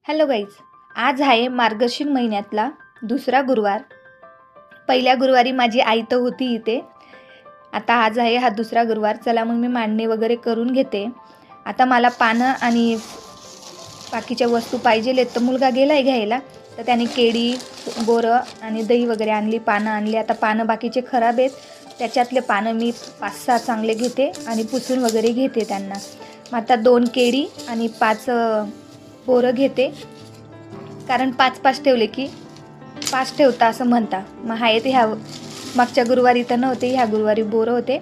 Hello guys, आज आहे मार्गशीर्ष महिन्यातला दुसरा गुरुवार. पहिल्या गुरुवारी माझी आई तर होती इथे. आता आज आहे हा दुसरा गुरुवार. चला मग मी मांडणी वगैरे करून घेते. आता मला पानं आणि बाकीच्या वस्तू पाहिजेत, तर मुलगा गेला आहे घ्यायला. तर त्याने केळी, बोरं आणि दही वगैरे आणली, पानं आणली. आता पानं बाकीचे खराब आहेत, त्याच्यातले पानं मी 5-6 चांगले घेते आणि पुसून वगैरे घेते त्यांना. मग आता 2 केळी आणि 5 बोरं घेते, कारण 5-5 ठेवले की 5 ठेवता असं म्हणता. मग हा येते, ह्या मागच्या गुरुवारी तर नव्हते, ह्या गुरुवारी बोरं होते.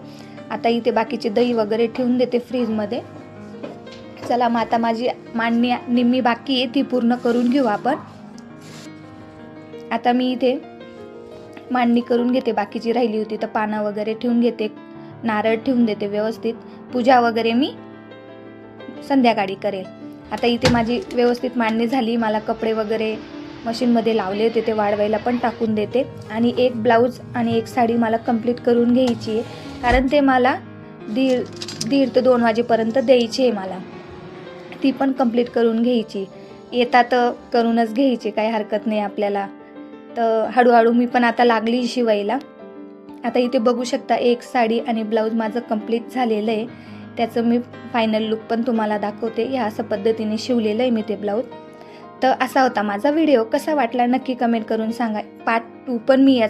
आता इथे बाकीचे दही वगैरे ठेवून देते फ्रीजमध्ये. चला मग आता माझी मांडणी निम्मी बाकी आहे, ती पूर्ण करून घेऊ आपण. आता मी इथे मांडणी करून घेते, बाकीची राहिली होती तर पानं वगैरे ठेवून घेते, नारळ ठेवून देते व्यवस्थित. पूजा वगैरे मी संध्याकाळी करेल. आता इथे माझी व्यवस्थित मांडणी झाली. मला कपडे वगैरे मशीनमध्ये लावले होते, ते वाळवायला पण टाकून देते. आणि एक ब्लाऊज आणि एक साडी मला कंप्लीट करून घ्यायची आहे, कारण ते मला दीड ते 2 वाजेपर्यंत द्यायची आहे. मला ती पण कंप्लीट करून घ्यायची. येतात करूनच घ्यायची, काही हरकत नाही आपल्याला. तर हळूहळू मी पण आता लागली शिवायला. आता इथे बघू शकता, एक साडी आणि ब्लाऊज माझं कंप्लीट झालेलं आहे. त्याचं मी फायनल लुक पण तुम्हाला दाखवते. ह्या असं पद्धतीने शिवलेलं आहे मी ते ब्लाऊज. तर असा होता माझा व्हिडिओ. कसा वाटला नक्की कमेंट करून सांगा. पार्ट 2 पण मी याचा